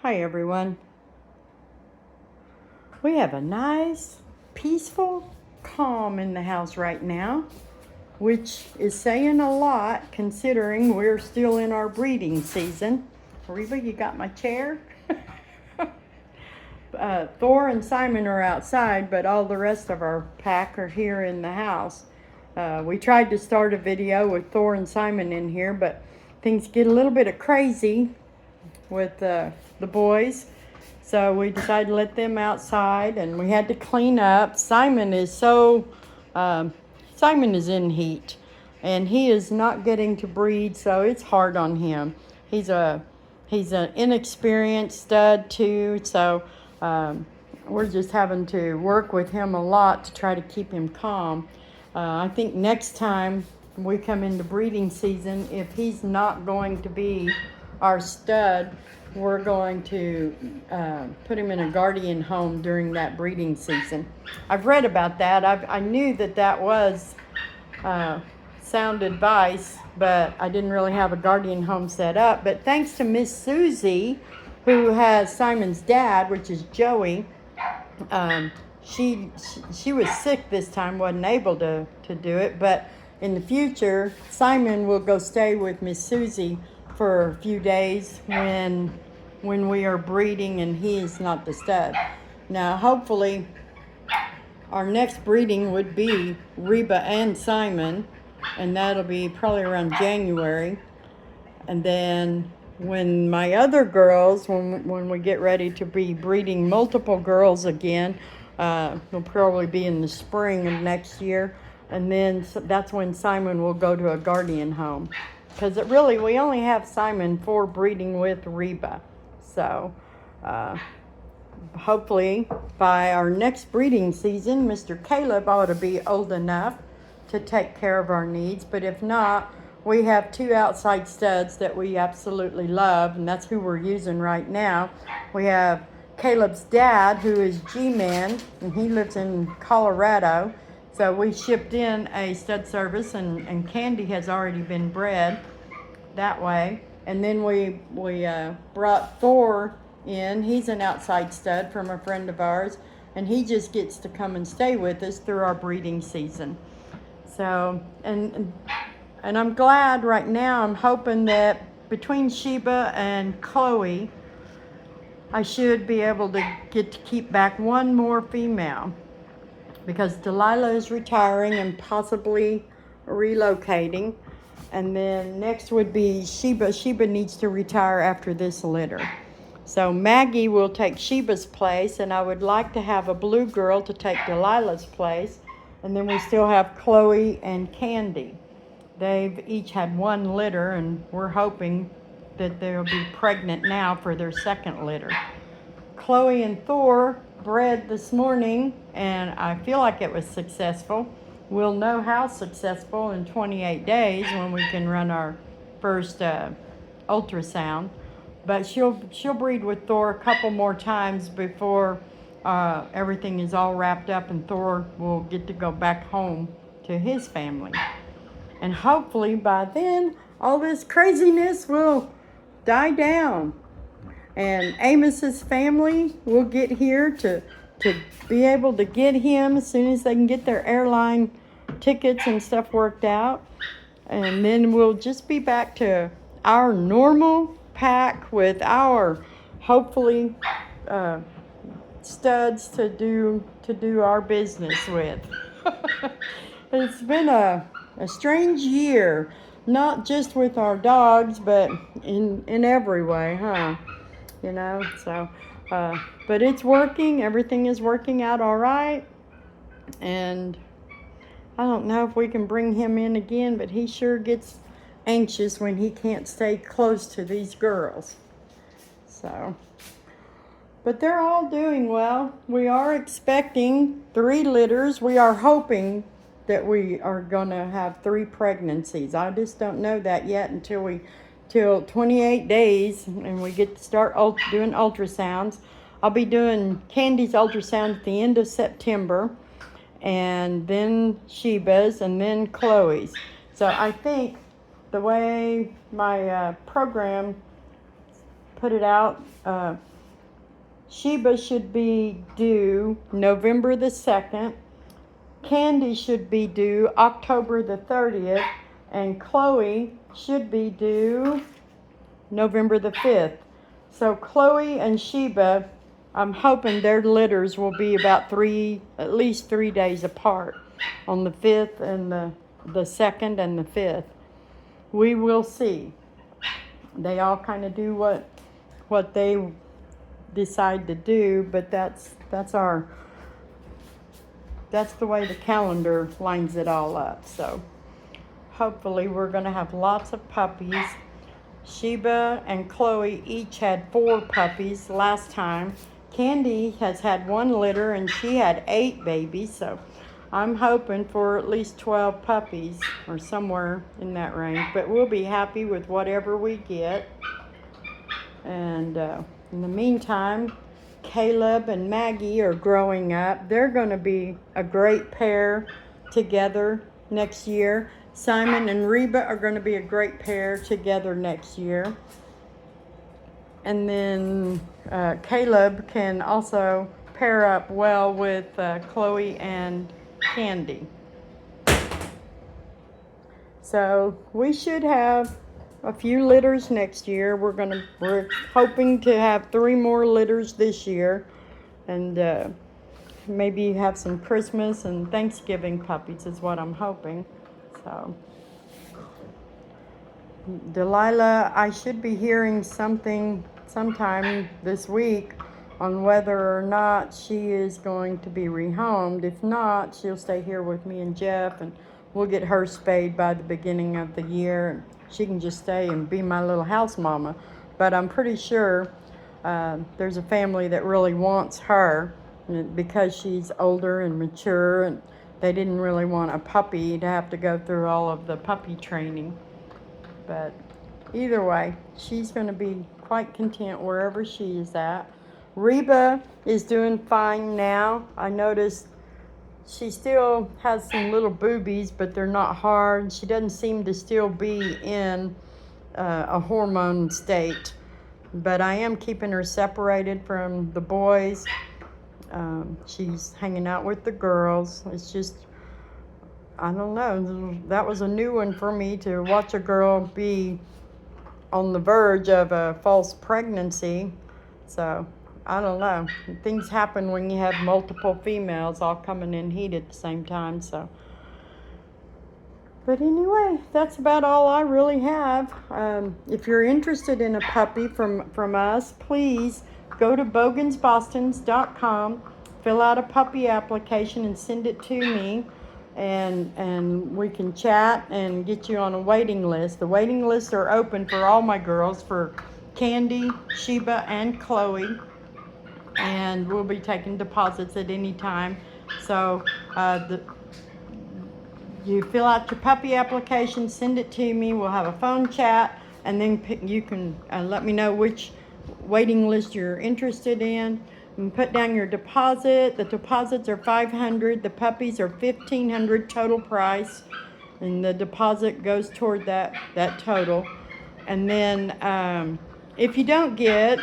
Hi everyone. We have a nice, peaceful calm in the house right now, which is saying a lot considering we're still in our breeding season. Reba, you got my chair? Thor and Simon are outside, but all the rest of our pack are here in the house. We tried to start a video with Thor and Simon in here, but things get a little bit crazy with the boys. So we decided to let them outside, and we had to clean up. Simon is in heat, and he is not getting to breed, so it's hard on him. He's an inexperienced stud too, so we're just having to work with him a lot to try to keep him calm. I think next time we come into breeding season, if he's not going to be our stud, we're going to put him in a guardian home during that breeding season. I've read about that. I knew that was sound advice, but I didn't really have a guardian home set up. But thanks to Miss Susie, who has Simon's dad, which is Joey, she was sick this time, wasn't able to do it. But in the future, Simon will go stay with Miss Susie for a few days when we are breeding and he's not the stud. Now, hopefully, our next breeding would be Reba and Simon, and that'll be probably around January. And then when my other girls, when we get ready to be breeding multiple girls again, it'll probably be in the spring of next year. And then that's when Simon will go to a guardian home. Because we only have Simon for breeding with Reba. So hopefully by our next breeding season, Mr. Caleb ought to be old enough to take care of our needs. But if not, we have two outside studs that we absolutely love, and that's who we're using right now. We have Caleb's dad, who is G-Man, and he lives in Colorado. So we shipped in a stud service, and Candy has already been bred that way. And then we brought Thor in. He's an outside stud from a friend of ours, and he just gets to come and stay with us through our breeding season. So, and I'm glad right now. I'm hoping that between Sheba and Chloe, I should be able to get to keep back one more female, because Delilah is retiring and possibly relocating. And then next would be Sheba. Sheba needs to retire after this litter. So Maggie will take Sheba's place, and I would like to have a blue girl to take Delilah's place. And then we still have Chloe and Candy. They've each had one litter, and we're hoping that they'll be pregnant now for their second litter. Chloe and Thor bred this morning, and I feel like it was successful. We'll know how successful in 28 days when we can run our first ultrasound. But she'll breed with Thor a couple more times before everything is all wrapped up, and Thor will get to go back home to his family. And hopefully by then, all this craziness will die down. And Amos's family will get here to be able to get him as soon as they can get their airline tickets and stuff worked out. And then we'll just be back to our normal pack with our, hopefully, studs to do our business with. It's been a strange year, not just with our dogs, but in every way, huh? You know, so, but it's working. Everything is working out all right. And I don't know if we can bring him in again, but he sure gets anxious when he can't stay close to these girls. So, but they're all doing well. We are expecting 3 litters. We are hoping that we are going to have 3 pregnancies. I just don't know that yet till 28 days, and we get to start doing ultrasounds. I'll be doing Candy's ultrasound at the end of September, and then Sheba's, and then Chloe's. So I think the way my program put it out. Sheba should be due November the 2nd. Candy should be due October the 30th. And Chloe should be due November the 5th. So Chloe and Sheba, I'm hoping their litters will be about at least 3 days apart, on the 5th and the 2nd and the 5th. We will see. They all kind of do what they decide to do, but that's the way the calendar lines it all up. So hopefully we're going to have lots of puppies. Sheba and Chloe each had 4 puppies last time. Candy has had 1 litter and she had 8 babies, so I'm hoping for at least 12 puppies or somewhere in that range, but we'll be happy with whatever we get. And in the meantime, Caleb and Maggie are growing up. They're going to be a great pair together next year. Simon and Reba are going to be a great pair together next year. And then Caleb can also pair up well with Chloe and Candy. So we should have a few litters next year. We're hoping to have 3 more litters this year, and maybe have some Christmas and Thanksgiving puppies is what I'm hoping. So Delilah, I should be hearing something sometime this week on whether or not she is going to be rehomed. If not, she'll stay here with me and Jeff, and we'll get her spayed by the beginning of the year, and she can just stay and be my little house mama. But I'm pretty sure there's a family that really wants her because she's older and mature, and they didn't really want a puppy to have to go through all of the puppy training. But either way, she's going to be quite content wherever she is at. Reba is doing fine now. I noticed she still has some little boobies, but they're not hard. She doesn't seem to still be in a hormone state. But I am keeping her separated from the boys. She's hanging out with the girls. It's just, I don't know. That was a new one for me, to watch a girl be on the verge of a false pregnancy. So I don't know. Things happen when you have multiple females all coming in heat at the same time. So, but anyway, that's about all I really have. If you're interested in a puppy from us, please go to bogansbostons.com, fill out a puppy application and send it to me, and we can chat and get you on a waiting list. The waiting lists are open for all my girls, for Candy, Sheba, and Chloe. And we'll be taking deposits at any time. So you fill out your puppy application, send it to me. We'll have a phone chat, and then you can let me know which waiting list you're interested in, and put down your deposit. The deposits are $500. The puppies are $1,500 total price, and the deposit goes toward that total. And then if you don't get,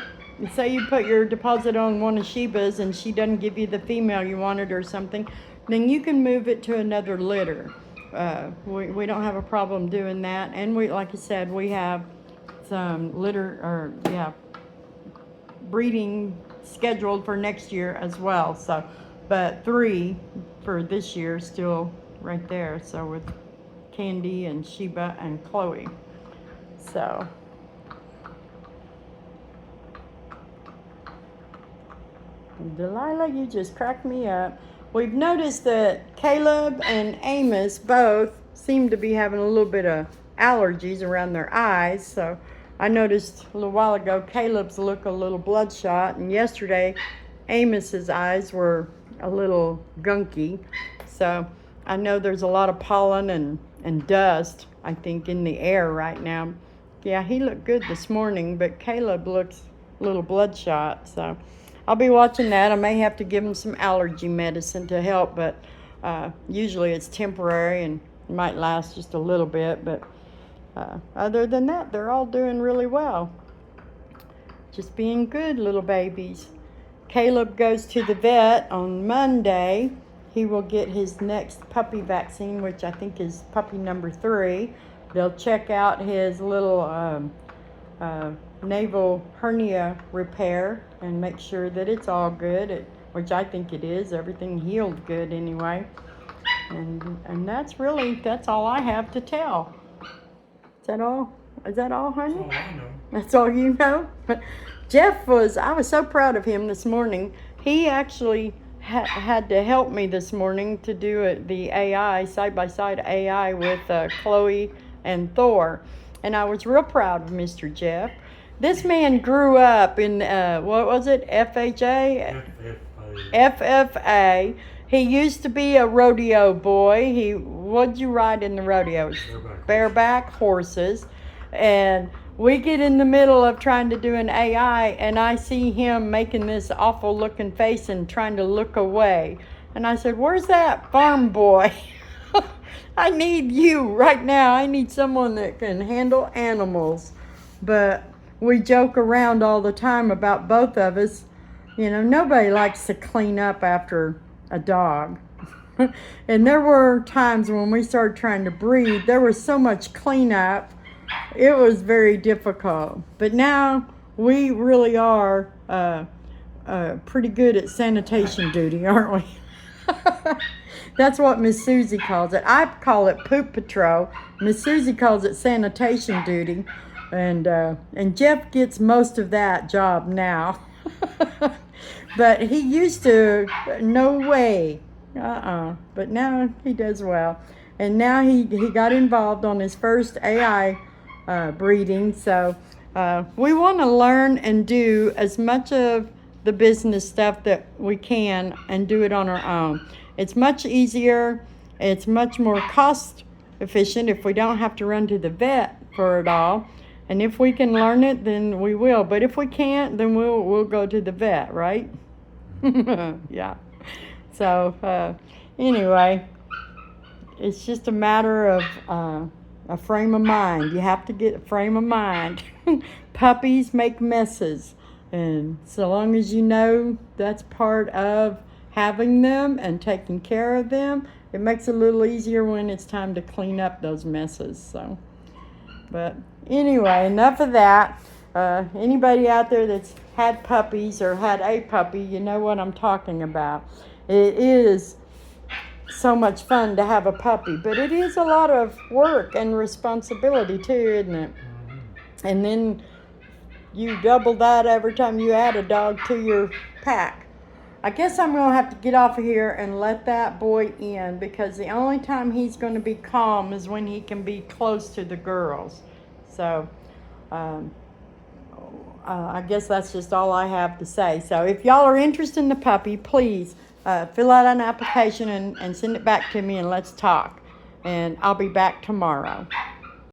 say you put your deposit on one of Sheba's and she doesn't give you the female you wanted or something, then you can move it to another litter. We don't have a problem doing that. And we, like I said, we have some breeding scheduled for next year as well. So, but 3 for this year still right there. So with Candy and Sheba and Chloe. So Delilah, you just cracked me up. We've noticed that Caleb and Amos both seem to be having a little bit of allergies around their eyes. So I noticed a little while ago Caleb's look a little bloodshot, and yesterday Amos's eyes were a little gunky. So I know there's a lot of pollen and dust, I think, in the air right now. Yeah, he looked good this morning, but Caleb looks a little bloodshot. So I'll be watching that. I may have to give him some allergy medicine to help, but usually it's temporary and might last just a little bit. But other than that, they're all doing really well. just being good little babies. Caleb goes to the vet on Monday. He will get his next puppy vaccine, which I think is puppy number 3. They'll check out his little navel hernia repair and make sure that it's all good, which I think it is. Everything healed good anyway. And that's all I have to tell. Is that all? Is that all, honey? That's all I know. That's all you know? I was so proud of him this morning. He actually had to help me this morning to do the AI, side-by-side AI with Chloe and Thor. And I was real proud of Mr. Jeff. This man grew up in, what was it, FHA? FFA. He used to be a rodeo boy. What'd you ride in the rodeos? Bareback horses. And we get in the middle of trying to do an AI, and I see him making this awful looking face and trying to look away. And I said, where's that farm boy? I need you right now. I need someone that can handle animals. But we joke around all the time about both of us. You know, nobody likes to clean up after a dog. And there were times when we started trying to breed, there was so much cleanup. It was very difficult. But now we really are pretty good at sanitation duty, aren't we? That's what Miss Susie calls it. I call it poop patrol. Miss Susie calls it sanitation duty. And Jeff gets most of that job now. But he used to, no way. But now he does well. And now he got involved on his first AI breeding. So we want to learn and do as much of the business stuff that we can and do it on our own. It's much easier. It's much more cost efficient if we don't have to run to the vet for it all. And if we can learn it, then we will. But if we can't, then we'll go to the vet, right? Yeah. So anyway, it's just a matter of a frame of mind. You have to get a frame of mind. Puppies make messes. And so long as you know that's part of having them and taking care of them, it makes it a little easier when it's time to clean up those messes. So, but anyway, enough of that. Anybody out there that's had puppies or had a puppy, you know what I'm talking about. It is so much fun to have a puppy, but it is a lot of work and responsibility too, isn't it? And then you double that every time you add a dog to your pack. I guess I'm going to have to get off of here and let that boy in, because the only time he's going to be calm is when he can be close to the girls. So I guess that's just all I have to say. So if y'all are interested in the puppy, please fill out an application and send it back to me, and let's talk. And I'll be back tomorrow.